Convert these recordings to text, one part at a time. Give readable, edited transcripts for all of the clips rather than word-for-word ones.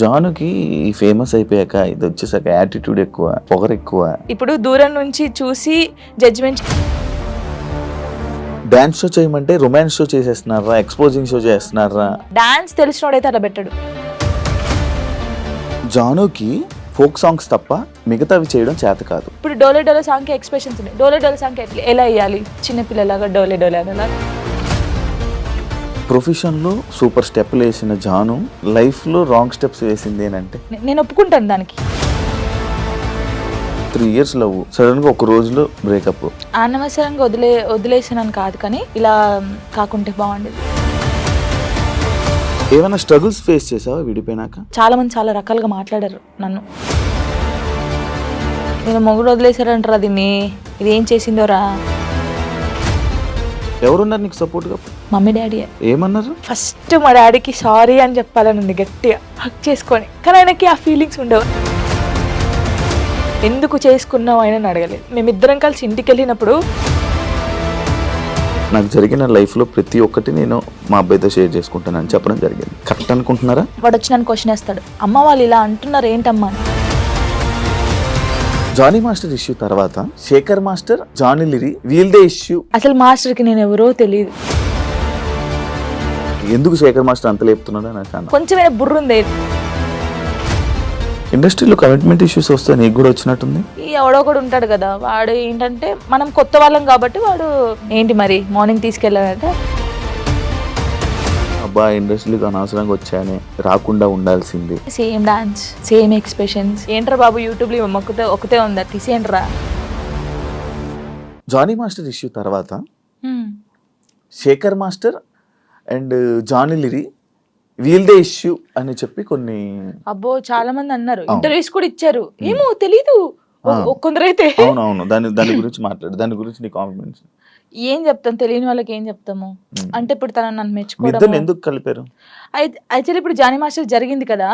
జానుకి famous అయిపోయాక ఇది వచ్చేసాక యాటిట్యూడ్ ఎక్కువ, పొగరు ఎక్కువ. ఇప్పుడు దూరం నుంచి చూసి జడ్జిమెంట్. డాన్స్ షో చేయమంటే రొమాన్స్ షో చేసేస్తున్నారా, ఎక్స్పోజింగ్ షో చేస్తున్నారా? డాన్స్ తెలిసినోడైతే అలా పెట్టాడు. జానుకి ఫోక్ సాంగ్స్ తప్ప మిగతావి చేయడం చేత కాదు. ఇప్పుడు డోలే డోలే సాంగ్ కి ఎక్స్ప్రెషన్స్ ఉన్నాయి. డోలే డోలే సాంగ్ ఎలా వేయాలి? చిన్నపిల్లలాగా డోలే డోలే అలా. ప్రొఫెషన్లో సూపర్ స్టెప్లు వేసిన జాను లైఫ్లో రాంగ్ స్టెప్స్ వేసింది ఏంటంటే, నేను ఒప్పుకుంటాను దానికి. 3 years లవ్, సడన్గా ఒక రోజులో బ్రేకప్. అనవసరంగా వదిలేసానని కాదు, కానీ ఇలా కాకుంటే బాగుండేది. ఏమైనా స్ట్రగుల్స్ ఫేస్ చేసావా విడిపోయినాక? చాలా మంది చాలా రకాలుగా మాట్లాడారు నన్ను. నేను మొగుడు వదిలేశారంటారా దీన్ని, ఇది ఏం చేసిందోరా. ఎవరున్నారు నీకు సపోర్ట్గా? Mummy daddy. ఏమన్నారు? ఫస్ట్ మా డాడీకి సారీ అని చెప్పాలని ఉంది గట్టిగా, హక్ చేసుకొని. కానీ ఆయనకి ఆ ఫీలింగ్స్ ఉండవు. ఎందుకు చేసుకున్నావు ఆయన అడగలేదు. మేమిద్దరం కలిసి ఇంటికి వెళ్ళినప్పుడు నాకు జరిగిన లైఫ్లో ప్రతి ఒక్కటి నేను మా అబ్బాయితో షేర్ చేసుకుంటానని చెప్పడం జరిగింది. కరెక్ట్ అనుకుంటున్నారా? వాడు వచ్చి నన్ను క్వశ్చన్ వేస్తాడు, అమ్మ వాళ్ళు ఇలా అంటున్నారు ఏంటమ్మా అని. జానీ మాస్టర్ ఇష్యూ తర్వాత శేఖర్ మాస్టర్, జానీ లిరి వీళ్ళదే ఇష్యూ. అసలు మాస్టర్కి నేను ఎవరో తెలియదు. ఎందుకు శేఖర్ మాస్టర్ అంత లేపుతున్నాడో నాకు అన్న. కొంచెమైనా బుర్ర ఉంది. ఇండస్ట్రీలో కమిట్మెంట్ ఇష్యూస్ వస్తే నీకు కూడా వచ్చినట్టుంది. ఈ ఎవడో కూడా ఉంటాడు కదా, వాడు ఏంటంటే మనం కొత్త వాళ్ళం కాబట్టి వాడు ఏంటి మరి మార్నింగ్ తీసుకెళ్ళాడంటే, అబ్బా ఇండస్ట్రీకి అనవసరంగా వచ్చానే, రాకుండా ఉండాల్సింది. Same dance, same expressions. ఏంట్రా బాబు యూట్యూబ్లో ఒకతే ఉందా, తీసేయండిరా. జానీ మాస్టర్ ఇష్యూ తర్వాత శేఖర్ మాస్టర్ అండ్ జానీ లిరి వీళ్ళదే ఇష్యూ అని చెప్పి కొన్ని అబ్బో చాలా మంది అన్నారు, ఇంటర్వ్యూస్ కూడా ఇచ్చారు. ఏమో తెలీదు కొందరైతే. అవునవును, దాని గురించి మాట్లాడు, దాని గురించి నీ కాంప్లిమెంట్స్. ఏం చెప్తాం, తెలియని వాళ్ళకి ఏం చెప్తాము. అంటే ఇప్పుడు తను నన్ను మెచ్చుకోవడం ఎందుకు కలిపారు? అయితే ఇప్పుడు జానీ మాస్టర్ జరిగింది కదా,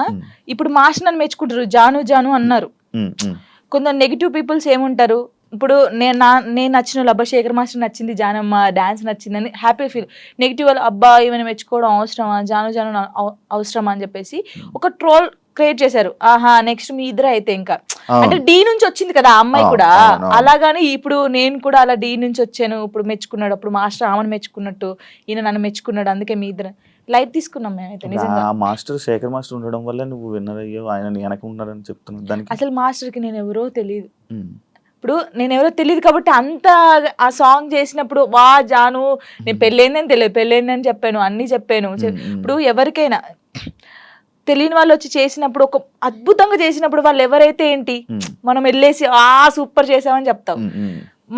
ఇప్పుడు మాస్టర్ నన్ను మెచ్చుకుంటారు, జాను జాను అన్నారు. కొందరు నెగిటివ్ పీపుల్స్ ఏముంటారు, ఇప్పుడు నేను నచ్చిన వాళ్ళు, అబ్బా శేఖర్ మాస్టర్ నచ్చింది, జానమ్మ డాన్స్ నచ్చిందని హ్యాపీ ఫీల్. నెగిటివ్ వాళ్ళు, అబ్బా ఏమైనా మెచ్చుకోవడం అవసరమా, జాను జాను అవసరమా అని చెప్పేసి ఒక ట్రోల్ క్రియేట్ చేశారు. ఆహా నెక్స్ట్ మీ ఇద్దరు అయితే ఇంకా, అంటే డి నుంచి వచ్చింది కదా ఆ అమ్మాయి కూడా, అలాగానే ఇప్పుడు నేను కూడా అలా డి నుంచి వచ్చాను, ఇప్పుడు మెచ్చుకున్నాడు, అప్పుడు మాస్టర్ ఆమెను మెచ్చుకున్నట్టు ఈయన నన్ను మెచ్చుకున్నాడు, అందుకే మీ ఇద్దరు లైట్ తీసుకున్నాం మేమైతే. నిజంగా మాస్టర్ శేఖర్ మాస్టర్ ఉండడం వల్ల నువ్వు విన్నర్ అయ్యో, ఆయన వెనక ఉన్నారని చెప్తున్నాను. దానికి అసలు మాస్టర్కి నేను ఎవరో తెలియదు. ఇప్పుడు నేను ఎవరో తెలియదు కాబట్టి అంత ఆ సాంగ్ చేసినప్పుడు వా జాను నేను పెళ్ళైందని తెలియదు, పెళ్ళైందని చెప్పాను, అన్ని చెప్పాను. ఇప్పుడు ఎవరికైనా తెలియని వాళ్ళు వచ్చి చేసినప్పుడు, ఒక అద్భుతంగా చేసినప్పుడు వాళ్ళు ఎవరైతే ఏంటి, మనం వెళ్ళేసి సూపర్ చేసామని చెప్తాం.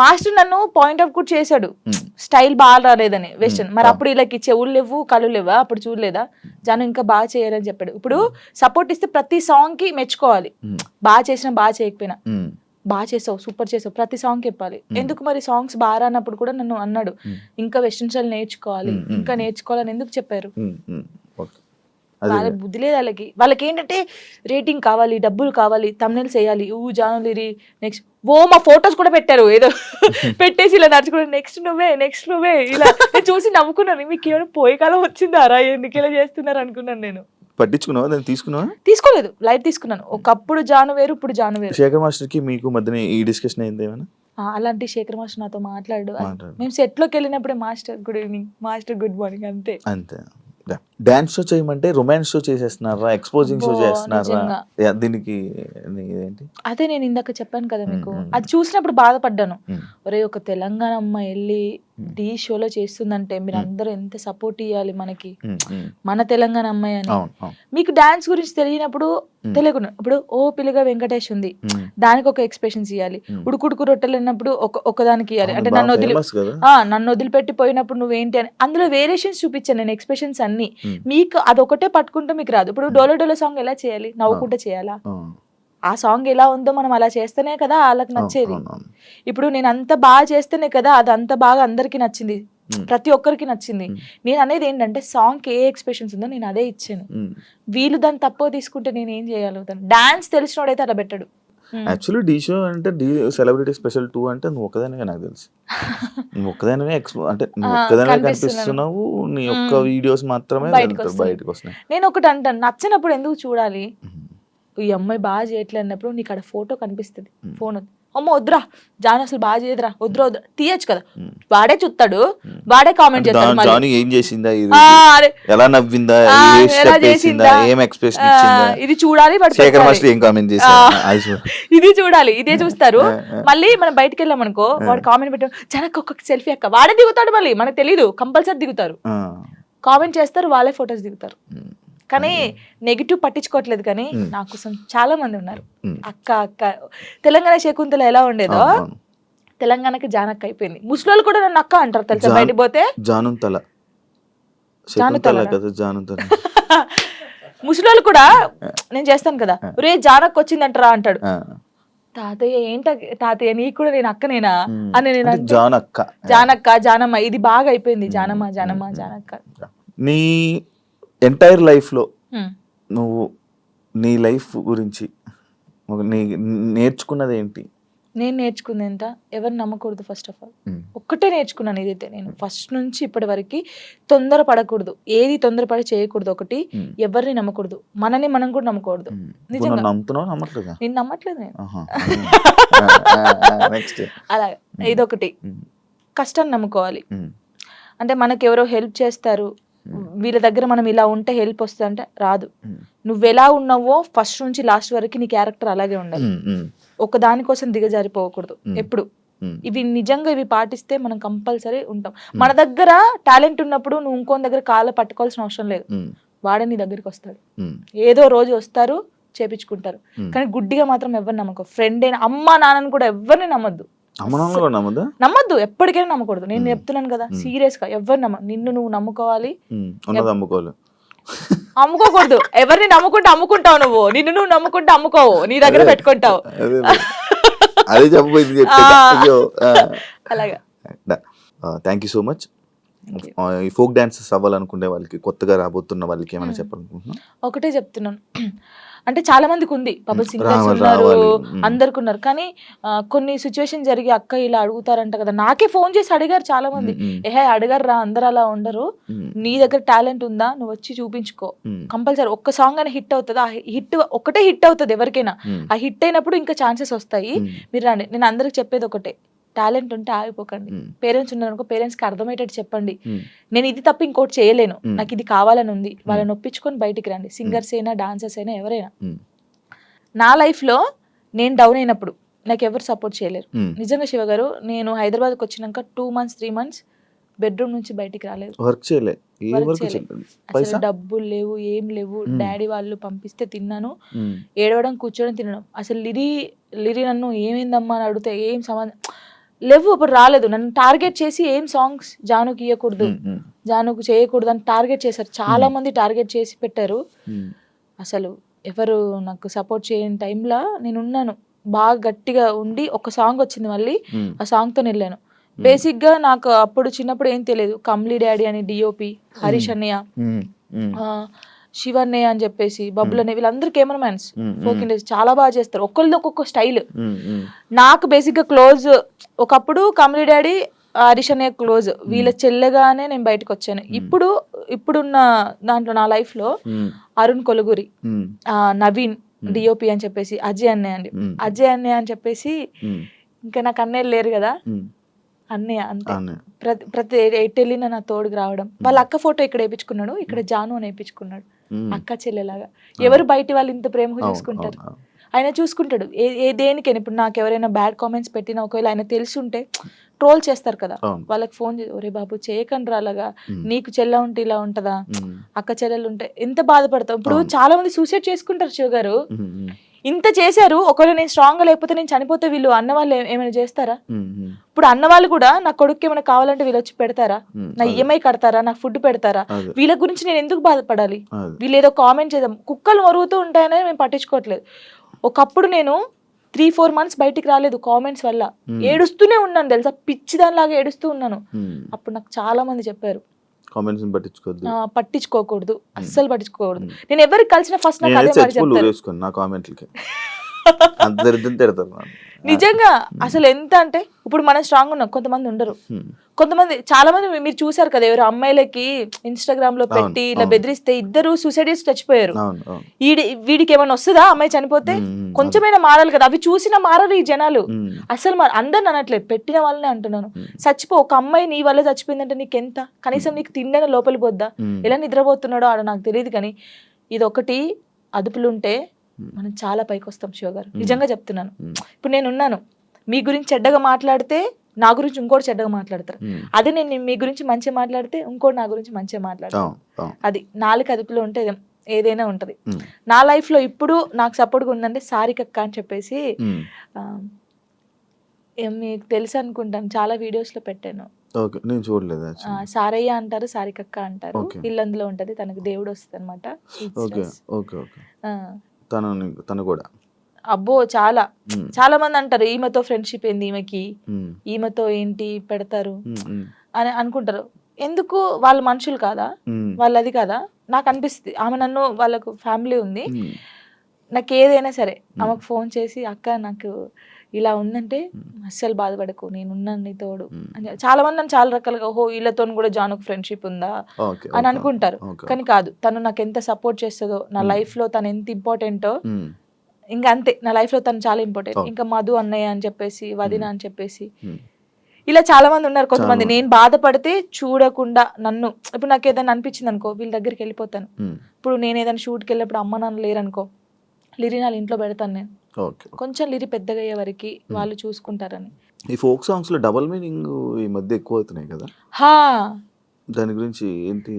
మాస్టర్ నన్ను పాయింట్ అవుట్ కూడా చేశాడు, స్టైల్ బాగా రాలేదని వెస్టర్న్. మరి అప్పుడు వీళ్ళకి చెవులు లేవు, కళ్ళు లేవా, అప్పుడు చూడలేదా జాను ఇంకా బాగా చేయాలని చెప్పాడు. ఇప్పుడు సపోర్ట్ ఇస్తే ప్రతి సాంగ్ కి మెచ్చుకోవాలి, బాగా చేసినా బాగా చేయకపోయినా. బాగా చేసావు, సూపర్ చేసావు, ప్రతి సాంగ్ చెప్పాలి. ఎందుకు మరి సాంగ్స్ బాగా రానప్పుడు కూడా నన్ను అన్నాడు, ఇంకా వెస్టర్న్ స్టైల్ నేర్చుకోవాలి, ఇంకా నేర్చుకోవాలని ఎందుకు చెప్పారు? వాళ్ళ బుద్ధి లేదు వాళ్ళకి. వాళ్ళకి ఏంటంటే రేటింగ్ కావాలి, డబ్బులు కావాలి, తమ్నెల్స్ వేయాలి, జాను లిరి నెక్స్ట్ మా ఫొటోస్ కూడా పెట్టారు ఏదో పెట్టేసి ఇలా నడుచుకుంటే నెక్స్ట్ నువ్వే ఇలా. నేను చూసి నవ్వుకున్నాను, మీకు ఏమైనా పోయే కాలం వచ్చిందారా, ఎందుకు ఇలా చేస్తున్నారు అనుకున్నాను. నేను పట్టించుకున్నావా, దాన్ని తీసుకున్నావా? తీసుకోలేదు, లైట్ తీసుకున్నాను. ఒకప్పుడు జాను వేరు, ఇప్పుడు జాను వేరు. శేఖర్ మాస్టర్ కి మీకు మధ్యన ఈ డిస్కషన్ అయింది ఏమైనా? అలాంటి శేఖర్ మాస్టర్ నాతో మాట్లాడు. మేము సెట్ లోకి వెళ్ళినప్పుడే master good evening, master good morning, అంతే. డాన్స్ షో చేయమంటే రొమాన్స్ షో చేసేస్తున్నారా, ఎక్స్పోజింగ్ షో చేస్తున్నారా? దీనికి ఏంటి? అదే నేను ఇందాక చెప్పాను కదా మీకు, అది చూసినప్పుడు బాధపడ్డాను. ఒరే ఒక తెలంగాణ అమ్మాయి వెళ్ళి టీ షోలో చేస్తుందంటే మీరు అందరూ ఎంత సపోర్ట్ ఇవ్వాలి మనకి, మన తెలంగాణ అమ్మాయి అని. మీకు డాన్స్ గురించి తెలియనప్పుడు తెలియకుండా, ఇప్పుడు ఓ పిల్లగా వెంకటేష్ ఉంది, దానికి ఒక ఎక్స్ప్రెషన్స్ ఇవ్వాలి. ఉడుకుడుకు రొట్టెలు అన్నప్పుడు ఒకదానికి ఇవ్వాలి. అంటే నన్ను వదిలిపెట్టి పోయినప్పుడు నువ్వేంటి అని అందులో వేరియేషన్స్ చూపించాను నేను, ఎక్స్ప్రెషన్స్ అన్ని. మీకు అదొకటే పట్టుకుంటే మీకు రాదు. ఇప్పుడు డోలో డోలో సాంగ్ ఎలా చేయాలి, నవ్వుకుంటే చేయాలా? ఆ సాంగ్ ఎలా ఉందో మనం అలా చేస్తేనే కదా వాళ్ళకి నచ్చేది. ఇప్పుడు నేను అంత బాగా చేస్తేనే కదా అది అంత బాగా అందరికి నచ్చింది, ప్రతి ఒక్కరికి నచ్చింది. నేను అనేది ఏంటంటే సాంగ్ ఏ ఎక్స్ప్రెషన్స్ ఉందో నేను అదే ఇచ్చాను. వీళ్ళు దాన్ని తక్కువ తీసుకుంటే నేను ఏం చేయగలుగుతాను? డాన్స్ తెలిసినోడైతే అలా పెట్టాడు. యాక్చువల్లీ ఢీ షో అంటే ఢీ సెలబ్రిటీ స్పెషల్ 2 అంటే నువ్వు ఒక్కదానివే నాకు తెలుసు. నువ్వు ఒక్కదానివే అంటే నువ్వు ఒక్కదానివే కనిపిస్తున్నావు. నీ యొక్క వీడియోస్ మాత్రమే బయటకు వస్తున్నాయి. నేను ఒకటి అంటాను, నచ్చినప్పుడు ఎందుకు చూడాలి? ఈ అమ్మాయి బాగా చేయట్లేదు అన్నప్పుడు నీకు అక్కడ ఫోటో కనిపిస్తుంది, ఫోన్ అమ్మ వద్దురా జాను అసలు బాగా చేయదురా, వద్దురా వద్దురా తీయచ్చు కదా. వాడే చూస్తాడు, వాడే కామెంట్ చేస్తాడు, జాను ఏం చేసిందా, ఎలా నవ్విందా, ఎలా చేసిందా, ఏం ఎక్స్ప్రెషన్ ఇచ్చిందా, ఇది చూడాలి. శేఖర్ మాస్టర్ ఏం కామెంట్ చేశారు, ఇది చూడాలి, ఇదే చూస్తారు. మళ్ళీ మనం బయటకు వెళ్ళాం అనుకో, వాడు కామెంట్ పెట్టాడు జనకు ఒక్కొక్క సెల్ఫీ అక్క, వాడే దిగుతాడు. మళ్ళీ మనకు తెలీదు, కంపల్సరీ దిగుతారు, కామెంట్ చేస్తారు, వాళ్ళే ఫొటోస్ దిగుతారు. కానీ నెగిటివ్ పట్టించుకోవట్లేదు. కానీ నా కోసం చాలా మంది ఉన్నారు. అక్క అక్క తెలంగాణ శకుంతల ఎలా ఉండేదో తెలంగాణకి జానక్క అయిపోయింది. ముస్లింలు కూడా నన్ను అక్క అంటారు తెలుసా, బయటికి పోతే జానుతల. ముస్లింలు కూడా నేను చేస్తాను కదా, రే జానక్క వచ్చిందంటారా అంటాడు. తాతయ్య ఏంట తాతయ్య నీకు కూడా నేను అక్కనేనా అని నేను జానక్క జానమ్మ, ఇది బాగా అయిపోయింది, జానమ్మ జానమ్మ జానక్క. నీ ఎంటైర్ లైఫ్లో నువ్వు నీ లైఫ్ గురించి నేర్చుకున్నది ఏంటి? నేను నేర్చుకుంది ఎంత, ఎవరు నమ్మకూడదు. ఫస్ట్ ఆఫ్ ఆల్ ఒక్కటే నేర్చుకున్నాను, ఇదైతే నేను ఫస్ట్ నుంచి ఇప్పటి వరకు తొందరపడకూడదు, ఏది తొందరపడి చేయకూడదు. ఒకటి, ఎవరిని నమ్మకూడదు, మనని మనం కూడా నమ్మకూడదు. నిజంగా నేను నమ్మట్లేదు నేను. అలా ఇదొకటి. కష్టాన్ని నమ్ముకోవాలి. అంటే మనకి ఎవరో హెల్ప్ చేస్తారు, వీళ్ళ దగ్గర మనం ఇలా ఉంటే హెల్ప్ వస్తుంది అంటే రాదు. నువ్వు ఎలా ఉన్నావో ఫస్ట్ నుంచి లాస్ట్ వరకు నీ క్యారెక్టర్ అలాగే ఉండాలి. ఒక దానికోసం దిగజారిపోకూడదు ఎప్పుడు. ఇవి నిజంగా ఇవి పాటిస్తే మనం కంపల్సరీ ఉంటాం. మన దగ్గర టాలెంట్ ఉన్నప్పుడు నువ్వు ఇంకోని దగ్గర కాళ్ళ పట్టుకోవాల్సిన అవసరం లేదు, వాడే నీ దగ్గరికి వస్తాడు. ఏదో రోజు వస్తారు, చేపించుకుంటారు. కానీ గుడ్డిగా మాత్రం ఎవరిని నమ్మకం. ఫ్రెండ్ అయినా అమ్మ నాన్నని కూడా ఎవరిని నమ్మద్దు, నమ్మద్దు, ఎప్పటికైనా నమ్మకూడదు. నేను చెప్తున్నాను కదా, సీరియస్ గా ఎవరు నిన్ను నువ్వు నమ్ముకోవాలి, అమ్ముకోకూడదు. ఎవరిని నమ్ముకుంటే అమ్ముకుంటావు, నువ్వు నిన్ను నువ్వు నమ్ముకుంటే అమ్ముకోవు, నీ దగ్గర పెట్టుకుంటావు. అలాగా. Thank you so much. ఈ ఫోక్ డాన్సెస్ అవ్వాలనుకునే వాళ్ళకి, కొత్తగా రాబోతున్న వాళ్ళకి ఏమైనా చెప్పాలనుకుంటున్నా? ఒకటే చెప్తున్నాను, అంటే చాలా మందికి ఉంది, పబుల్ సింగర్స్ ఉన్నారు, అందరికి ఉన్నారు. కానీ కొన్ని సిచ్యువేషన్ జరిగి అక్క ఇలా అడుగుతారంట కదా, నాకే ఫోన్ చేసి అడిగారు చాలా మంది. అడిగారు రా, అందరు అలా ఉండరు, నీ దగ్గర టాలెంట్ ఉందా, నువ్వు వచ్చి చూపించుకో, కంపల్సరీ ఒక్క సాంగ్ అని హిట్ అవుతుంది. ఆ హిట్ ఒకటే హిట్ అవుతుంది ఎవరికైనా. ఆ హిట్ అయినప్పుడు ఇంకా ఛాన్సెస్ వస్తాయి, మీరు రండి. నేను అందరికి చెప్పేది ఒకటే, టాలెంట్ ఉంటే ఆగిపోకండి. పేరెంట్స్ ఉన్నారనుకో, పేరెంట్స్ కి అర్థమయ్యేటట్టు చెప్పండి, నేను ఇది తప్ప ఇంకోటి చేయలేను, నాకు ఇది కావాలని ఉంది, వాళ్ళని ఒప్పించుకొని బయటికి రండి. సింగర్స్ అయినా డాన్సర్స్ అయినా ఎవరైనా. నా లైఫ్ లో నేను డౌన్ అయినప్పుడు నాకు ఎవరు సపోర్ట్ చేయలేరు. నిజంగా శివ గారు, నేను హైదరాబాద్కి వచ్చినాక 2 months 3 months బెడ్రూమ్ నుంచి బయటికి రాలేదు, అసలు డబ్బులు లేవు, ఏం లేవు. డాడీ వాళ్ళు పంపిస్తే తిన్నాను, ఏడవడం కూర్చోడం తినడం. అసలు లిరి నన్ను ఏమైందమ్మా అని అడిగితే ఏం సంబంధం లేవు, అప్పుడు రాలేదు. నన్ను టార్గెట్ చేసి ఏం సాంగ్స్ జానుకి ఇవ్వకూడదు, జానుకు చేయకూడదు అని టార్గెట్ చేశారు. చాలా మంది టార్గెట్ చేసి పెట్టారు. అసలు ఎవరు నాకు సపోర్ట్ చేయని టైంలో నేను ఉన్నాను, బాగా గట్టిగా ఉండి ఒక సాంగ్ వచ్చింది, మళ్ళీ ఆ సాంగ్ తో వెళ్ళాను. బేసిక్ గా నాకు అప్పుడు చిన్నప్పుడు ఏం తెలియదు, కమ్లీ డాడీ అని డిఓపి, హరీష్ అన్నయ్య, శివన్నయ్య అని చెప్పేసి, బబ్బుల్ అనే, వీళ్ళందరూ కెమెరామెన్స్, ఫోక్ ఇండస్ట్రీ చాలా బాగా చేస్తారు, ఒక్కరిది ఒక్కొక్క స్టైల్. నాకు బేసిక్ గా క్లోజ్ ఒకప్పుడు కమ్లీ డాడీ, హరీష్ అన్నయ్య క్లోజ్, వీళ్ళ చెల్లెగానే నేను బయటకు వచ్చాను. ఇప్పుడున్న దాంట్లో నా లైఫ్ లో అరుణ్ కొలుగురి, నవీన్ డిఓపి అని చెప్పేసి, అజయ్ అన్నయ్య అని చెప్పేసి, ఇంకా నాకు అన్నయ్య లేరు కదా, అన్నయ్య అంతే. ప్రతి ఎటు వెళ్ళినా నా తోడుకు రావడం. వాళ్ళ అక్క ఫోటో ఇక్కడ వేయించుకున్నాడు, ఇక్కడ జాను అని వేయించుకున్నాడు, అక్క చెల్లెలాగా. ఎవరు బయట వాళ్ళు ఇంత ప్రేమగా చూసుకుంటారు, ఆయన చూసుకుంటాడు. ఏ దేనికైనా ఇప్పుడు నాకు ఎవరైనా బ్యాడ్ కామెంట్స్ పెట్టినా, ఒకవేళ ఆయన తెలిసి ఉంటే ట్రోల్ చేస్తారు కదా, వాళ్ళకి ఫోన్ చేసి, ఒరే బాబు చేయకండి రాలాగా, నీకు చెల్ల ఉంటే ఇలా ఉంటదా, అక్క చెల్లెలు ఉంటే ఎంత బాధపడతావు. ఇప్పుడు చాలా మంది సూసైడ్ చేసుకుంటారు శివ గారు, ఇంత చేశారు. ఒకవేళ నేను స్ట్రాంగ్ గా లేకపోతే, నేను చనిపోతే వీళ్ళు అన్న వాళ్ళు ఏమైనా చేస్తారా? ఇప్పుడు అన్న వాళ్ళు కూడా నా కొడుకు ఏమైనా కావాలంటే వీళ్ళు వచ్చి పెడతారా, నా ఈఎంఐ కడతారా, నాకు ఫుడ్ పెడతారా? వీళ్ళ గురించి నేను ఎందుకు బాధపడాలి? వీళ్ళు ఏదో కామెంట్ చేద్దాం, కుక్కలు మరుగుతూ ఉంటాయనే మేము పట్టించుకోవట్లేదు. ఒకప్పుడు నేను 3-4 months బయటికి రాలేదు కామెంట్స్ వల్ల, ఏడుస్తూనే ఉన్నాను తెలుసా, పిచ్చి దానిలాగా ఏడుస్తూ ఉన్నాను. అప్పుడు నాకు చాలా మంది చెప్పారు, పట్టించుకోకూడదు, అస్సలు పట్టించుకోకూడదు. నేను ఎవరికి కలిసిన ఫస్ట్ నాకు అదే మాట చెప్తారు, అంత దరిద్రం తిడతారు నన్ను. నిజంగా అసలు ఎంత అంటే ఇప్పుడు మనం స్ట్రాంగ్ ఉన్నాం, కొంతమంది ఉండరు. కొంతమంది చాలా మంది మీరు చూసారు కదా, ఎవరు అమ్మాయిలకి ఇన్స్టాగ్రామ్ లో పెట్టి ఇలా బెదిరిస్తే ఇద్దరు సూసైడ్ చేసి చచ్చిపోయారు. వీడికి ఏమైనా వస్తుందా అమ్మాయి చనిపోతే? కొంచెమైనా మారాలి కదా. అవి చూసినా మారరు ఈ జనాలు అసలు. అందరిని అనట్లేదు, పెట్టిన వాళ్ళనే అంటున్నాను. చచ్చిపో, ఒక అమ్మాయి నీ వల్ల చచ్చిపోయిందంటే నీకెంత, కనీసం నీకు తిండైనా లోపలి పోద్దా? ఎలా నిద్రపోతున్నాడో ఆడ నాకు తెలియదు, కానీ ఇది ఒకటి అదుపులుంటే మనం చాలా పైకి వస్తాం శివ గారు, నిజంగా చెప్తున్నాను. ఇప్పుడు నేనున్నాను, మీ గురించి చెడ్డగా మాట్లాడితే నా గురించి ఇంకోటి చెడ్డగా మాట్లాడతారు. అదే నేను మీ గురించి మంచిగా మాట్లాడితే ఇంకోటి నా గురించి మంచిగా మాట్లాడతారు. అది నాలుగు అదుపులో ఉంటే ఏదైనా ఉంటది. నా లైఫ్ లో ఇప్పుడు నాకు సపోర్ట్గా ఉందంటే సారికక్క అని చెప్పేసి, మీకు తెలుసు అనుకుంటాను, చాలా వీడియోస్ లో పెట్టాను. సారయ్య అంటారు, సారికక్క అంటారు. ఇల్లందులో ఉంటది, తనకు దేవుడు వస్తుంది అనమాట. అబ్బో చాలా చాలా మంది అంటారు ఈమెతో ఫ్రెండ్షిప్ ఏంది, ఈమెతో ఏంటి పెడతారు అని అనుకుంటారు. ఎందుకు? వాళ్ళ మనుషులు కాదా, వాళ్ళది కాదా? నాకు అనిపిస్తుంది, ఆమె నన్ను, వాళ్ళకు ఫ్యామిలీ ఉంది, నాకు ఏదైనా సరే ఆమెకు ఫోన్ చేసి అక్క నాకు ఇలా ఉందంటే అస్సలు బాధపడకు, నేనున్నాను నీ తోడు అని. చాలా మంది నన్ను చాలా రకాలుగా, ఓహో వీళ్ళతో కూడా జానుకు ఫ్రెండ్షిప్ ఉందా అని అనుకుంటారు. కానీ కాదు, తను నాకు ఎంత సపోర్ట్ చేస్తుందో, నా లైఫ్ లో తను ఎంత ఇంపార్టెంటో, ఇంకా అంతే, నా లైఫ్ లో తను చాలా ఇంపార్టెంట్. ఇంకా మధు అన్నయ్య అని చెప్పేసి, వదిన అని చెప్పేసి, ఇలా చాలా మంది ఉన్నారు. కొంతమంది నేను బాధపడితే చూడకుండా నన్ను, ఇప్పుడు నాకు ఏదైనా అనిపించింది అనుకో, వీళ్ళ దగ్గరికి వెళ్ళిపోతాను. ఇప్పుడు నేను ఏదైనా షూట్కి వెళ్ళినప్పుడు అమ్మ నాన్న లేరనుకో, లిరి నా ఇంట్లో పెడతాను నేను, కొంచెం లిరి పెద్దగా అయ్యే వరకు వాళ్ళు చూసుకుంటారని. ఈ ఫోక్ సాంగ్స్ లో డబుల్ మీనింగ్ ఈ మధ్య ఎక్కువ అవుతున్నాయి కదా, దాని గురించి ఏంటి?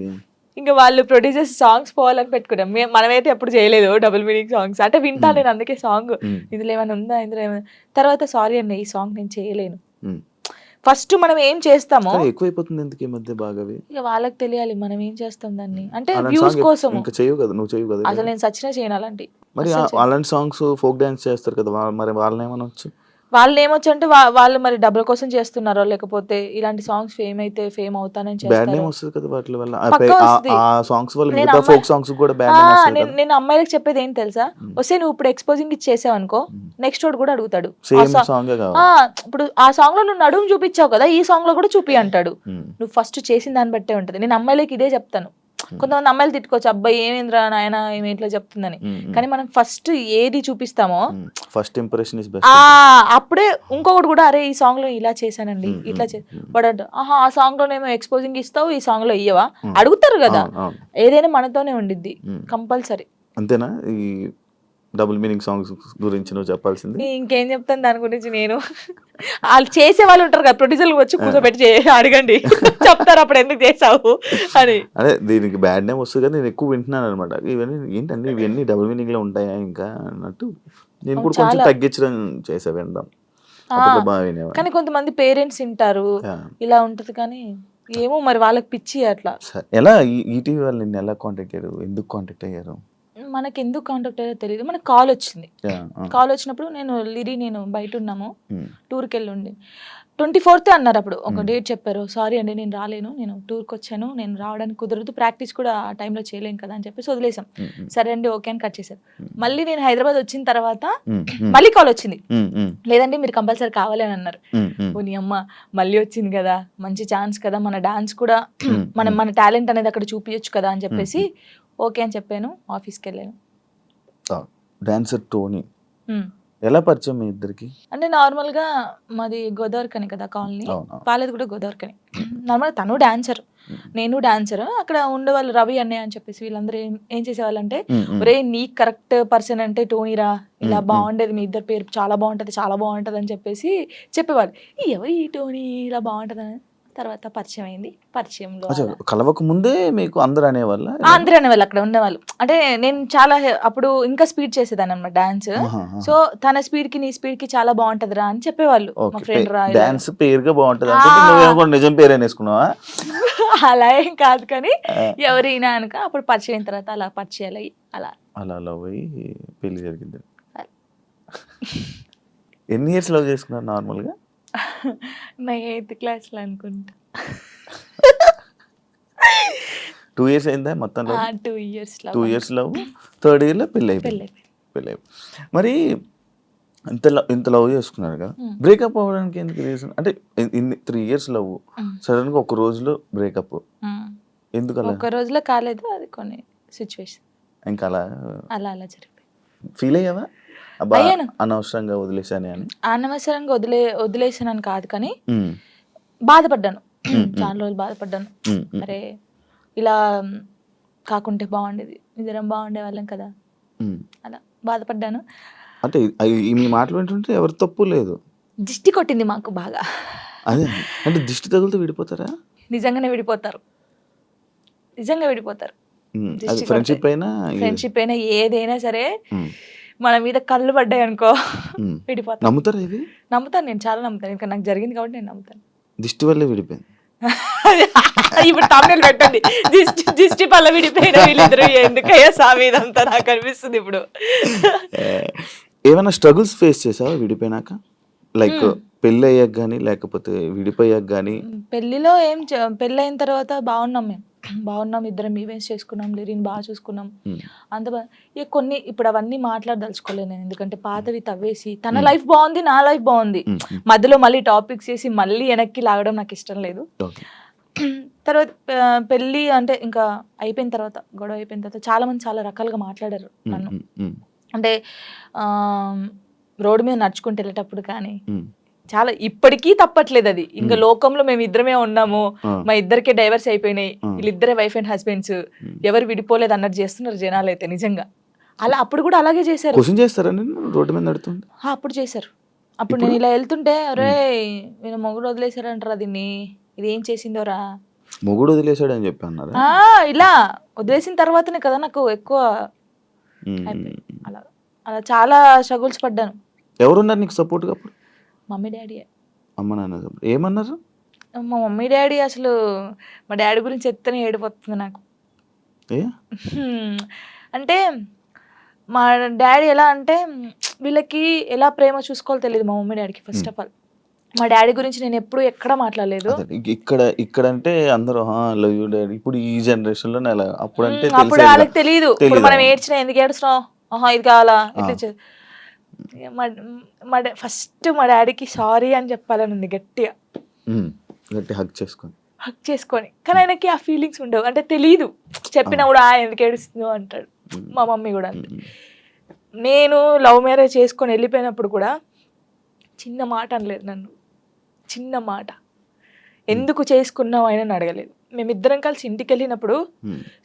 ఇంకా వాళ్ళు ప్రొడ్యూసర్స్ సాంగ్స్ పోవాలని పెట్టుకున్నాం, మనమైతే ఎప్పుడు చేయలేదు డబుల్ మీనింగ్ సాంగ్స్. అంటే వింటాను నేను, అందుకే సాంగ్ ఇందులో ఏమైనా ఉందా, ఇందులో ఏమైనా, తర్వాత సారీ అండి ఈ సాంగ్ నేను చేయలేను. ఫస్ట్ మనం ఏం చేస్తామో ఎక్కువైపోతుంది ఎందుకు ఈ మధ్య బాగా, ఇక వాళ్ళకి తెలియాలి మనం ఏం చేస్తాం దాన్ని, అంటే వ్యూస్ కోసం. అసలు నేను సచ్చినా చేయను అలాంటి. మరి అలాంటి సాంగ్స్ ఫోక్ డాన్స్ చేస్తారు కదా, మరి వాళ్ళని ఏమనొచ్చు? వాళ్ళు ఏమొచ్చు అంటే వాళ్ళు మరి డబ్బుల కోసం చేస్తున్నారో, లేకపోతే ఇలాంటి సాంగ్స్ ఫేమ్ అయితే ఫేమ్ అవుతానని చేస్తారు. నేను అమ్మాయిలకు చెప్పేది ఏంటి తెలుసా, వస్తే నువ్వు ఇప్పుడు ఎక్స్పోజింగ్ ఇచ్చేసావు అనుకో, నెక్స్ట్ వాడు కూడా అడుగుతాడు. ఇప్పుడు ఆ సాంగ్ లో నువ్వు నడుము చూపించావు కదా, ఈ సాంగ్ లో కూడా చూపి అంటాడు. నువ్వు ఫస్ట్ చేసిన దాన్ని బట్టే ఉంటది. నేను అమ్మాయిలకి ఇదే చెప్తాను. కొంతమంది అమ్మాయిలు తిట్టుకోవచ్చు, అబ్బాయి ఏమేంద్రా నాయన ఏమి ఇట్లా చెప్తుందని, కానీ మనం ఫస్ట్ ఏది చూపిస్తామో ఫస్ట్ ఇంప్రెషన్ అప్పుడే ఇంకొకటి కూడా, అరే ఈ సాంగ్ లో ఇలా చేశానండి, ఇట్లా వాడు ఆహా ఆ సాంగ్ లోనేమో ఎక్స్పోజింగ్ ఇస్తావు, ఈ సాంగ్ లో ఇయ్యవా, అడుగుతారు కదా. ఏదైనా మనతోనే ఉండిద్ది కంపల్సరీ. అంతేనా? ఈ డబుల్ మీనింగ్ సాంగ్స్ గురించి నువ్వు చెప్పాల్సింది. ఇంకేం చెప్తాను దాని గురించి, నేను వాళ్ళు చేసే వాళ్ళు ఉంటారు కదా, ప్రొడ్యూసర్లు వచ్చి కూర్చోబెట్టి అడగండి చెప్తారు అప్పుడు ఎందుకు చేసావు అని. అదే దీనికి బ్యాడ్ నేమ్ వస్తుంది కానీ నేను ఎక్కువ వింటున్నాను అనమాట. ఇవన్నీ ఏంటండి, ఇవన్నీ డబుల్ మీనింగ్ లో ఉంటాయా ఇంకా అన్నట్టు నేను కూడా కొంచెం తగ్గించడం చేసా వినడం. కానీ కొంతమంది పేరెంట్స్ వింటారు, ఇలా ఉంటది. కానీ ఏమో మరి వాళ్ళకి పిచ్చి అట్లా. ఎలా ఈటీవీ వాళ్ళు నిన్ను ఎలా కాంటాక్ట్ అయ్యారు, ఎందుకు కాంటాక్ట్ అయ్యారు? మనకి ఎందుకు కాంటాక్ట్ అయ్యారో తెలియదు, మనకు కాల్ వచ్చింది. కాల్ వచ్చినప్పుడు నేను బయట ఉన్నాము, టూర్కి వెళ్ళి ఉండి 24th అన్నారు. అప్పుడు ఒక డేట్ చెప్పారు, సారీ అండి నేను రాలేను, నేను టూర్కి వచ్చాను, నేను రావడానికి కుదరదు, ప్రాక్టీస్ కూడా ఆ టైంలో చేయలేను కదా అని చెప్పేసి వదిలేసాం. సరే అండి ఓకే అని కట్ చేశారు. మళ్ళీ నేను హైదరాబాద్ వచ్చిన తర్వాత మళ్ళీ కాల్ వచ్చింది, లేదండి మీరు కంపల్సరీ కావాలి అని అన్నారు. ఓ నీ అమ్మ, మళ్ళీ వచ్చింది కదా, మంచి ఛాన్స్ కదా, మన డాన్స్ కూడా మన టాలెంట్ అనేది అక్కడ చూపించచ్చు కదా అని చెప్పేసి ఓకే అని చెప్పాను. ఆఫీస్కి వెళ్ళాను. డాన్సర్ టోనీ ఎలా పరిచయం మీ ఇద్దరికి? అంటే నార్మల్ గా మాది గోదావరికని కదా కాలనీ, పాలేది కూడా గోదావరికని. నార్మల్ తను డాన్సర్, నేను డాన్సర్. అక్కడ ఉండేవాళ్ళు రవి అన్నయ్య అని చెప్పేసి వీళ్ళందరూ ఏం చేసేవాళ్ళు అంటే, ఒరే నీ కరెక్ట్ పర్సన్ అంటే టోనీరా, ఇలా బాగుండేది, మీ ఇద్దరు పేరు చాలా బాగుంటది అని చెప్పేసి చెప్పేవాళ్ళు. ఎవరు ఈ టోనీ ఇలా బాగుంటది అని తర్వాత పరిచయం అయింది. పరిచయంలో కలవక ముందే మీకు అందరూ అనేవాళ్ళు అక్కడ ఉండేవాళ్ళు. అంటే నేను చాలా అప్పుడు ఇంకా స్పీడ్ చేసేదాన్ని అన్నమాట డాన్స్. సో తన స్పీడ్ కి నీ స్పీడ్ కి చాలా బాగుంటదిరా అని చెప్పేవాళ్ళు. మా ఫ్రెండ్ రా డాన్స్ పేరుగా బాగుంటది అంటే నిజం పేరు అనేసుకున్నావా? అలా ఏం కాదు, కానీ ఎవరైనా అనుక అప్పుడు పరిచయం అయిన తర్వాత అలా పరిచయాలు అయ్యి అలా లవ్ అయ్యి పెళ్లి జరిగింది. ఎన్ని ఇయర్స్ లవ్ చేసుకున్నారు నార్మల్ గా? నా 8th క్లాస్లో అనుకుంటా. 2 years అయిందా మొత్తం? 2 years 2 years love, 3rd year లో పెళ్ళి అయిపోయింది. మరి ఇంత లవ్ చేసుకున్నారు కదా, బ్రేకప్ అవ్వడానికి ఎందుకు రీజన్? అంటే ఇన్ని 3 years లవ్, సడన్ గా ఒక రోజులో బ్రేకప్ ఎందుకు? అలా ఒక రోజులో కాలేదు, అది కొన్ని సిచ్యువేషన్ ఇంకా అలా అలా అలా జరిగిపోయి. ఫీల్ అయ్యావా? అబ్బా అయ్యాను. అనవసరంగా వదిలేసానే అని. అనవసరంగా వదిలేసానని కాదు, కానీ బాధపడ్డాను. చాలా రోజులు బాధపడ్డాను. అరే ఇలా కాకుంటే బాగుండేది, ఇద్దరం బాగుండే వాళ్ళం కదా, అలా బాధపడ్డాను. అంటే మీ మాటలు వింటుంటే ఎవరి తప్పు లేదు. దిష్టి కొట్టింది మాకు బాగా. అదే అంటే దిష్టి తగులుతూ విడిపోతారా? నిజంగానే విడిపోతారు, నిజంగా విడిపోతారు. ఫ్రెండ్షిప్ అయినా ఫ్రెండ్షిప్ అయినా ఏదైనా సరే మన మీద కళ్ళు పడ్డాయి అనుకో విడిపోతాను. నమ్ముతారా ఇది? నమ్ముతాను, నేను చాలా నమ్ముతాను. ఇంకా నాకు జరిగింది కాబట్టి నేను నమ్ముతాను. దిష్టి వల్లే విడిపోయింది. ఇప్పుడు తమిళ పెట్టండి, దిష్టి పల్ల విడిపోయిన వీళ్ళిద్దరు ఎందుకయ్యా సామి ఇదంతా నాకు అనిపిస్తుంది ఇప్పుడు. ఏమైనా స్ట్రగుల్స్ ఫేస్ చేసావా విడిపోయినాక? లైక్ పెళ్ళి అయ్యాక కానీ లేకపోతే విడిపోయాక కానీ? పెళ్లిలో పెళ్ళి అయిన తర్వాత బాగున్నాం, మేము బాగున్నాం, ఇద్దరం ఈవెంట్స్ చేసుకున్నాం, లిరిని బాగా చూసుకున్నాం, అంత ఇక కొన్ని ఇప్పుడు అవన్నీ మాట్లాడదలుచుకోలేదు నేను, ఎందుకంటే పాతవి తవ్వేసి తన లైఫ్ బాగుంది, నా లైఫ్ బాగుంది, మధ్యలో మళ్ళీ టాపిక్స్ చేసి మళ్ళీ వెనక్కి లాగడం నాకు ఇష్టం లేదు. తర్వాత పెళ్ళి అంటే ఇంకా అయిపోయిన తర్వాత, గొడవ అయిపోయిన తర్వాత చాలా మంది చాలా రకాలుగా మాట్లాడారు నన్ను. అంటే రోడ్డు మీద నడుచుకుంటూ వెళ్ళేటప్పుడు కానీ చాలా, ఇప్పటికీ తప్పట్లేదు అది. ఇంకా లోకంలో మేము ఇద్దరమే ఉన్నాము, మా ఇద్దరికే డైవర్స్ అయిపోయినాయి, వీళ్ళిద్దరే వైఫ్ అండ్ హస్బెండ్స్, ఎవరు విడిపోలేదు అన్నట్టు చేస్తున్నారు జనాలు అయితే. నిజంగా అలా అప్పుడు కూడా అలాగే చేశారు. క్వశ్చన్ చేస్తారా రోడ్డు మీద నడుతుంటే? అప్పుడు చేశారు. అప్పుడు నేను ఇలా వెళ్తుంటే, అరే నేను మొగుడు వదిలేశారంటారా దీన్ని, ఇది ఏం చేసిందోరా, మొగుడు వదిలేశాడు అని చెప్పి అన్నారా? ఇలా వదిలేసిన తర్వాతనే కదా నాకు ఎక్కువ అలా అలా చాలా స్ట్రగుల్స్ పడ్డాను. ఎవరున్నారు నీకు సపోర్ట్గా అప్పుడు? Mummy daddy. అమ్మ నాన్న ఏమన్నారు? మా మమ్మీ డాడీ అసలు, మా డాడీ గురించి ఎత్తనే ఏడిపోతుంది నాకు. అంటే మా డాడీ ఎలా అంటే, వీళ్ళకి ఎలా ప్రేమ చూసుకోవాలో తెలియదు మా మమ్మీ డాడీకి. ఫస్ట్ ఆఫ్ ఆల్ మా డాడీ గురించి నేను ఎప్పుడు ఎక్కడ మాట్లాడలేదు. ఇక్కడ అంటే అందరూ లవ్ యూ డాడీ, ఇప్పుడు ఈ జనరేషన్ లో అప్పుడు అంటే అప్పుడు వాళ్ళకి తెలియదు. ఇప్పుడు మనం ఏడ్చినా ఎందుకు ఏడుస్తున్నావు, ఇది కావాలా, ఇట్లా ఫస్ట్ మా డాడీకి సారీ అని చెప్పాలని ఉంది గట్టిగా, హగ్ చేసుకొని. కానీ ఆయనకి ఆ ఫీలింగ్స్ ఉండవు, అంటే తెలీదు. చెప్పినా కూడా ఎందుకు ఏడుస్తుందో అంటాడు. మా మమ్మీ కూడా అంతే. నేను లవ్ మ్యారేజ్ చేసుకొని వెళ్ళిపోయినప్పుడు కూడా చిన్న మాట అనలేదు నన్ను, చిన్న మాట. ఎందుకు చేసుకున్నావు ఆయన అడగలేదు. మేమిద్దరం కలిసి ఇంటికి వెళ్ళినప్పుడు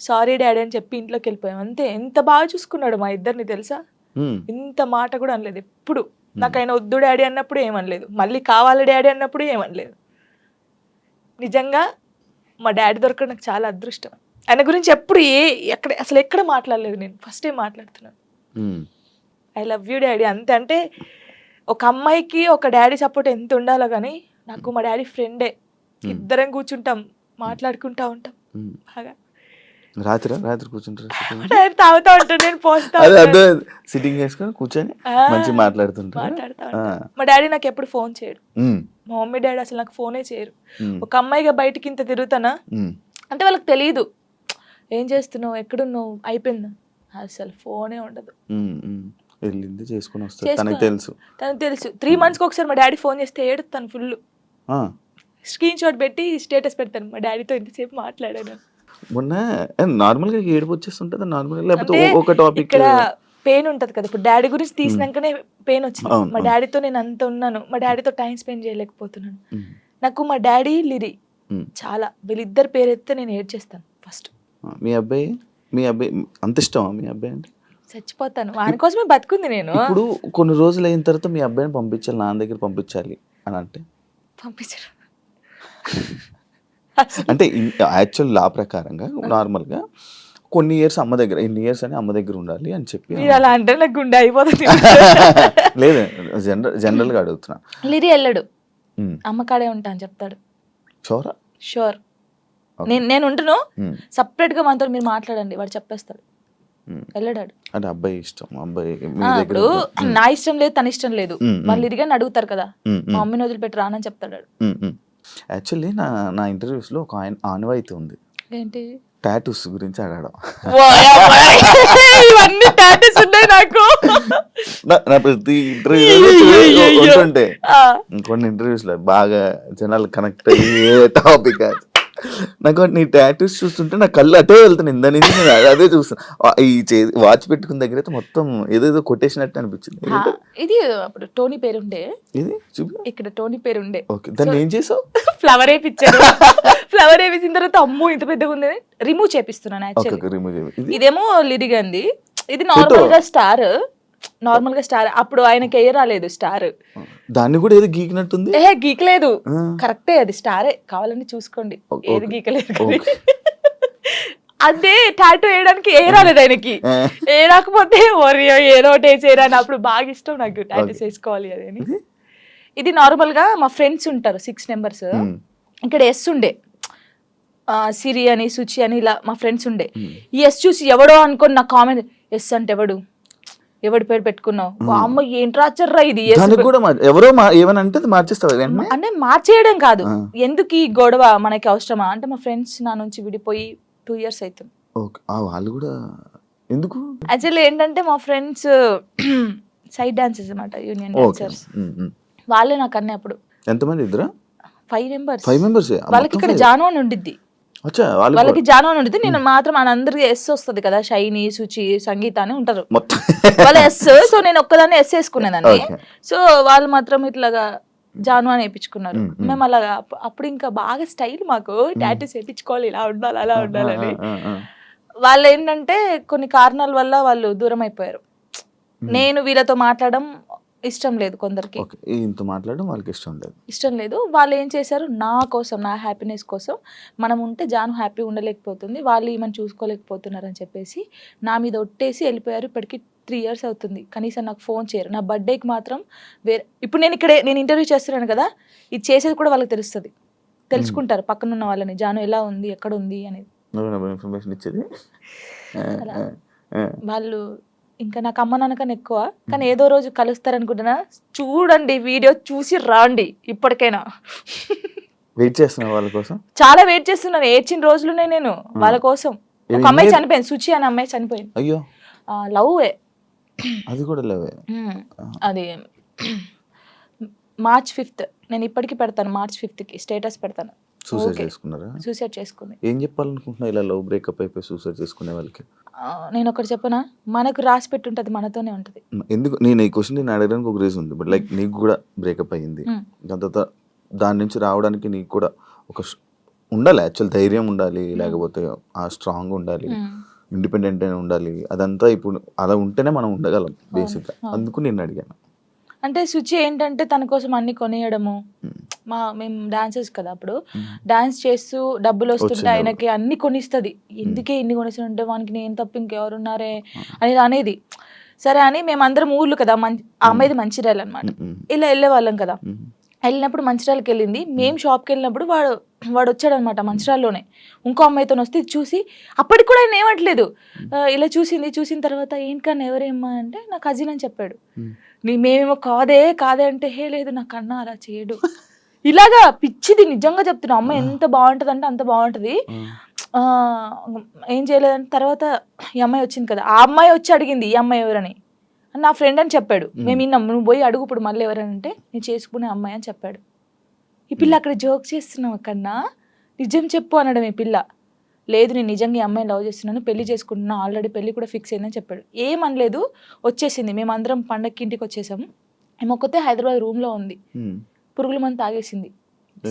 సారీ డాడీ అని చెప్పి ఇంట్లోకి వెళ్ళిపోయాం అంతే. ఎంత బాగా చూసుకున్నాడు మా ఇద్దరిని తెలుసా, ఇంత మాట కూడా అనలేదు ఎప్పుడు. నాకు ఆయన వద్దు డాడీ అన్నప్పుడు ఏమనలేదు, మళ్ళీ కావాలి డాడీ అన్నప్పుడు ఏమనలేదు. నిజంగా మా డాడీ దొరకడం నాకు చాలా అదృష్టం. ఆయన గురించి ఎప్పుడు అసలు ఎక్కడ మాట్లాడలేదు నేను, ఫస్ట్ టైం మాట్లాడుతున్నాను. ఐ లవ్ యూ డాడీ అంతే. అంటే ఒక అమ్మాయికి ఒక డాడీ సపోర్ట్ ఎంత ఉండాలో కానీ నాకు మా డాడీ ఫ్రెండే. ఇద్దరం కూర్చుంటాం, మాట్లాడుకుంటా ఉంటాం బాగా. రాత్రి కూర్చుంటారు, తాగుతా ఉంటాను, నేను పోస్తా సిట్టింగ్ చేసుకొని కూర్చొని మంచి మాట్లాడుతా. మా డాడీ నాకు ఎప్పుడు ఫోన్ చేయడు, మా మమ్మీ డాడీ అసలు నాకు ఫోనే చేయరు. ఒక అమ్మాయిగా బయటికి ఇంత తిరుగుతానా అంటే వాళ్ళకి తెలియదు, ఏం చేస్తున్నావు, ఎక్కడున్నావు, అయిపోయిందా, అసలు ఫోనే ఉండదు. వెళ్ళింది చేసుకుని వస్తాను, తనకు తెలుసు. 3 months ఒకసారి మా డాడీ ఫోన్ చేస్తే ఏడుతాను ఫుల్, స్క్రీన్ షాట్ పెట్టి స్టేటస్ పెడతాను, మా డాడీతో ఇంతసేపు మాట్లాడాను. మొన్న నార్మల్ గా ఏడుపు వచ్చేస్తుంటది నార్మల్, లేకపోతే ఒక టాపిక్ ఇక్కడ పెయిన్ ఉంటది కదా. ఇప్పుడు డాడీ గురించి తీసినాకనే పెయిన్ వచ్చింది. మా డాడీతో నేను అంత ఉన్నాను, మా డాడీతో టైం స్పెండ్ చేయలేకపోతున్నాను. నాకు మా డాడీ లిరి చాలా, వీళ్ళిద్దరు పేరు ఎత్తే నేను ఏడ్చేస్తాను ఫస్ట్. మీ అబ్బాయి అంత ఇష్టమా మీ అబ్బాయి అంటే? చచ్చిపోతాను, వాని కోసమే బతుకుంది నేను. ఇప్పుడు కొన్ని రోజులు అయిన తర్వాత మీ అబ్బాయిని పంపించాలి, నాన్న దగ్గర పంపించాలి అని అంటే పంపించరు. అంటే యాక్చువల్ లా ప్రకారంగా నార్మల్గా కొన్ని ఇయర్స్ అమ్మ దగ్గర, ఎన్ని ఇయర్స్ అని అమ్మ దగ్గర ఉండాలి అని చెప్పి. అలా అంటే నాకు గుండె అయిపోతుంది. లేదు, జనరల్ గా అడుగుతున్నా. లిరి వెళ్ళడు, అమ్మ కాడే ఉంటా అని చెప్తాడు. షూర్ నేను ఉంటును, సపరేట్ గా మనతో మీరు మాట్లాడండి, వాడు చెప్పేస్తాడు, వెళ్ళడాడు. అంటే అబ్బాయి ఇష్టం, అబ్బాయి ఇప్పుడు నా ఇష్టం లేదు, తన ఇష్టం లేదు, వాళ్ళు ఇదిగా అడుగుతారు కదా, మా మమ్మీని వదిలిపెట్టి రానని చెప్తాడు. యాక్చువల్లీ నా ఇంటర్వ్యూస్ లో ఒక ఆనవాయితీ ఉంది. ఏంటి? టాటూస్ గురించి అడగడం. ఇవన్నీ టాటూస్ ఉన్నాయి నాకు. నా ప్రతి ఇంటర్వ్యూ ఉంటుంటే కొన్ని ఇంటర్వ్యూస్ లో బాగా జనాలు కనెక్ట్ అయ్యే టాపిక్ నాకు నీ టాటూస్ చూస్తుంటే నా కళ్ళు అటే వెళ్తాను. ఇందా నుంచి నేను అదే చూస్తాను. ఈ వాచ్ పెట్టుకున్న దగ్గర అయితే మొత్తం ఏదేదో కొట్టేసినట్టు అనిపించింది. ఇది అప్పుడు టోనీ పేరుండే, ఇది చూపి ఇక్కడ టోనీ పేరుండే. ఓకే, దాన్ని ఏం చేసావు? ఫ్లవర్ వేయించాను. ఫ్లవర్ వేయించిన తర్వాత అమ్మో ఇంత పెద్దగా ఉంది, రిమూవ్ చేపిస్తున్నాను యాక్చువల్లీ. ఇదేమో లిరిగంది, ఇది నార్మల్ గా స్టార్. నార్మల్ గా స్టార్ అప్పుడు ఆయనకి ఏ రాలేదు స్టార్. దాన్ని కూడా ఏది గీకినట్టుంది. గీకలేదు, కరెక్టే, అది స్టారే, కావాలని చూసుకోండి, ఏది గీకలేదు. అదే టాటూ వేయడానికి ఏ రాలేదు ఆయనకి. ఏ రాకపోతే ఏదో ఒకటి వేసేరా అని. అప్పుడు బాగా ఇష్టం నాకు టాటూస్ వేసుకోవాలి అది అని. ఇది నార్మల్ గా మా ఫ్రెండ్స్ ఉంటారు 6 members. ఇక్కడ ఎస్ ఉండే, సిరి అని సుచి అని ఇలా మా ఫ్రెండ్స్ ఉండే. ఈ ఎస్ చూసి ఎవడో అనుకోని నా కామెంట్, ఎస్ అంటే ఎవడి పేరు పెట్టుకున్నావు, అమ్మ ఏంట్రా చర్రా ఇది. ఎవరో ఏమనంటే మార్చేస్తావు అంటే మార్చేయడం కాదు, ఎందుకు ఈ గొడవ మనకి అవసరమా అంటే, మా ఫ్రెండ్స్ నా నుంచి విడిపోయి 2 years అవుతుంది. వాళ్ళు కూడా ఎందుకు యాక్చువల్లీ ఏంటంటే మా ఫ్రెండ్స్ సైడ్ డాన్సర్స్ అన్నమాట, యూనియన్ డాన్సర్స్. వాళ్ళే నాకు అన్నీ. అప్పుడు ఎంతమంది? ఇద్దరు 5 members. వాళ్ళకి ఇక్కడ జాను అని ఉండిద్ది, వాళ్ళకి జాను అని ఉండిద్ది. నేను మాత్రం అందరికి ఎస్ వస్తుంది కదా, షైని, సుచి, సంగీత అని ఉంటారు వాళ్ళ ఎస్. సో నేను ఒక్కదాన్ని ఎస్ వేసుకునేదాన్ని. సో వాళ్ళు మాత్రం ఇట్లాగా జాను అని వేయించుకున్నారు. మేము అలాగా అప్పుడు ఇంకా బాగా స్టైల్ మాకు, టాటూస్ వేయించుకోవాలి, ఇలా ఉండాలి అలా ఉండాలని. వాళ్ళు ఏంటంటే కొన్ని కారణాల వల్ల వాళ్ళు దూరం అయిపోయారు. నేను వీళ్ళతో మాట్లాడడం ఇష్టం లేదు కొందరికి, మాట్లాడడం వాళ్ళకి ఇష్టం లేదు. వాళ్ళు ఏం చేశారు, నా కోసం, నా హ్యాపీనెస్ కోసం, మనం ఉంటే జాను హ్యాపీ ఉండలేకపోతుంది, వాళ్ళు ఈమెను చూసుకోలేకపోతున్నారు అని చెప్పేసి నా మీద ఒట్టేసి వెళ్ళిపోయారు. ఇప్పటికి 3 years అవుతుంది, కనీసం నాకు ఫోన్ చేయరు. నా బర్త్డేకి మాత్రం వేరే, ఇప్పుడు నేను ఇంటర్వ్యూ చేస్తున్నాను కదా, ఇది చేసేది కూడా వాళ్ళకి తెలుస్తుంది, తెలుసుకుంటారు పక్కన ఉన్న వాళ్ళని, జాను ఎలా ఉంది, ఎక్కడ ఉంది అనేది వాళ్ళు. ఇంకా నాకు అమ్మ నాన్నకన్నా ఎక్కువ, కానీ ఏదో రోజు కలుస్తారనుకుంటున్నా. చూడండి వీడియో చూసి రాండి, ఇప్పటికైనా వెయిట్ చేస్తున్నా వాళ్ళ కోసం, చాలా వెయిట్ చేస్తున్నాను. ఏడ్చిన రోజులునే నేను వాళ్ళ కోసం. ఒక అమ్మాయి చనిపోయింది, సుచి అనే అమ్మాయి చనిపోయింది. అయ్యో, లవ్. అది కూడా లవ్. అది March 5th, నేను ఇప్పటికి పెడతాను, March 5th స్టేటస్ పెడతాను. సూసైడ్ చేసుకుంది. ఏం చెప్పాలనుకుంటున్నా ఇలా లవ్ బ్రేకప్ అయిపోయి సూసైడ్ చేసుకునే వాళ్ళకి? నేను ఒకటి చెప్పనా, మనకు రాసి పెట్టుంటది, మనతోనే ఉంటది. ఎందుకు నేను ఈ క్వశ్చన్ నేను అడగడానికి ఒక రీజన్ ఉంది. బట్ లైక్ నీకు కూడా బ్రేకప్ అయ్యింది, దాని తర్వాత దాని నుంచి రావడానికి నీకు కూడా ఒక ఉండాలి, యాక్చువల్ ధైర్యం ఉండాలి, లేకపోతే ఆ స్ట్రాంగ్ ఉండాలి, ఇండిపెండెంట్ అయినా ఉండాలి. అదంతా ఇప్పుడు అలా ఉంటేనే మనం ఉండగలం బేసిక్గా. అందుకు నేను అడిగాను. అంటే సుచి ఏంటంటే తన కోసం అన్ని కొనియడము, మేము డాన్సర్స్ కదా, అప్పుడు డాన్స్ చేస్తూ డబ్బులు వస్తుంటే ఆయనకి అన్ని కొనిస్తుంది. ఎందుకే ఇన్ని కొనిస్తుంటే వానికి నేను తప్ప ఇంకెవరున్నారే అనేది. సరే అని మేమందరం ఊర్లు కదా, ఆ అమ్మాయిది మంచిర్యాల అనమాట, ఇలా వెళ్ళే వాళ్ళం కదా. వెళ్ళినప్పుడు మంచిర్యాలకి వెళ్ళింది. మేము షాప్కి వెళ్ళినప్పుడు వాడు వచ్చాడనమాట మంచిర్యాలలోనే, ఇంకో అమ్మాయితో వస్తే చూసి, అప్పటికి కూడా ఆయన ఏమట్లేదు, ఇలా చూసిన తర్వాత ఏంటన్నా ఎవరేమ్మా అంటే నా కజిన్ అని చెప్పాడు. మేమేమో కాదే అంటే, హే లేదు నా కన్నా అలా చేయడు, ఇలాగా పిచ్చిది. నిజంగా చెప్తున్నా, అమ్మాయి ఎంత బాగుంటుంది అంటే అంత బాగుంటుంది. ఏం చేయలేదని తర్వాత ఈ అమ్మాయి వచ్చింది కదా, ఆ అమ్మాయి వచ్చి అడిగింది ఈ అమ్మాయి ఎవరని, నా ఫ్రెండ్ అని చెప్పాడు. మేము విన్నాం, నువ్వు పోయి అడుగు ఇప్పుడు మళ్ళీ ఎవరంటే నేను చేసుకునే అమ్మాయి అని చెప్పాడు. ఈ పిల్ల అక్కడ జోక్ చేస్తున్నావు కన్నా, నిజం చెప్పు అనడం. ఈ పిల్ల లేదు నేను నిజంగా ఈ అమ్మాయిని లవ్ చేస్తున్నాను, పెళ్లి చేసుకుంటున్నా, ఆల్రెడీ పెళ్లి కూడా ఫిక్స్ అయిందని చెప్పాడు. ఏమనలేదు, వచ్చేసింది. మేమందరం పండగకి ఇంటికి వచ్చేసాము. ఏమొక్కతే హైదరాబాద్ రూమ్లో ఉంది, పురుగుల మందు తాగేసింది.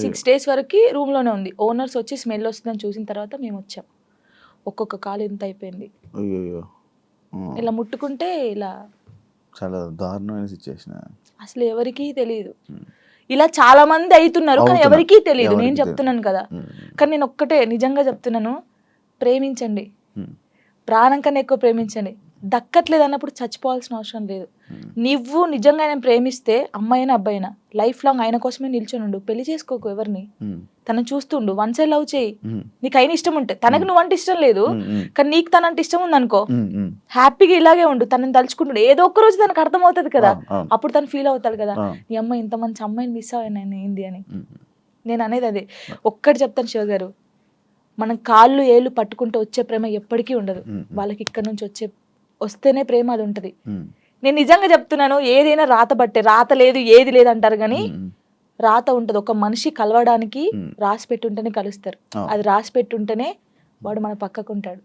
6 days వరకు రూమ్లోనే ఉంది. ఓనర్స్ వచ్చి స్మెల్ వస్తుందని చూసిన తర్వాత మేము వచ్చాం. ఒక్కొక్క కాలు ఇంత అయిపోయింది, ఇలా ముట్టుకుంటే ఇలా. చాలా దారుణమైన సిచ్యువేషన్. అసలు ఎవరికీ తెలియదు. ఇలా చాలా మంది అవుతున్నారు కానీ ఎవరికీ తెలియదు. నేను చెప్తున్నాను కదా, కానీ నేను ఒక్కటే నిజంగా చెప్తున్నాను, ప్రేమించండి, ప్రాణం కన్నా ఎక్కువ ప్రేమించండి. దక్కట్లేదు అన్నప్పుడు చచ్చిపోవాల్సిన అవసరం లేదు. నువ్వు నిజంగా ఆయన ప్రేమిస్తే, అమ్మాయినా అబ్బాయినా, లైఫ్ లాంగ్ ఆయన కోసమే నిల్చొని ఉండు. పెళ్లి చేసుకోకు ఎవరిని, తనని చూస్తుండు, వన్ సైడ్ లవ్ చేయి. నీకు అయిన ఇష్టం ఉంటే, తనకు నువ్వంటే ఇష్టం లేదు కానీ నీకు తనంటే ఇష్టం ఉంది అనుకో, హ్యాపీగా ఇలాగే ఉండు, తనని తలుచుకుంటాడు. ఏదో ఒక్క రోజు తనకు అర్థం అవుతుంది కదా, అప్పుడు తను ఫీల్ అవుతాడు కదా, నీ అమ్మాయి ఇంత మంచి అమ్మాయిని మిస్ అయ్యాను ఏంది అని. నేను అనేది అదే. ఒక్కటి చెప్తాను శివ గారు, మనం కాళ్ళు ఏళ్ళు పట్టుకుంటూ వచ్చే ప్రేమ ఎప్పటికీ ఉండదు. వాళ్ళకి ఇక్కడ నుంచి వస్తేనే ప్రేమ అది ఉంటది. నేను నిజంగా చెప్తున్నాను, ఏదైనా రాత బట్టే, రాత లేదు ఏది లేదు అంటారు కానీ రాత ఉంటది. ఒక మనిషి కలవడానికి రాసి పెట్టుంటేనే కలుస్తారు. అది రాసి పెట్టుంటేనే వాడు మన పక్కకు ఉంటాడు.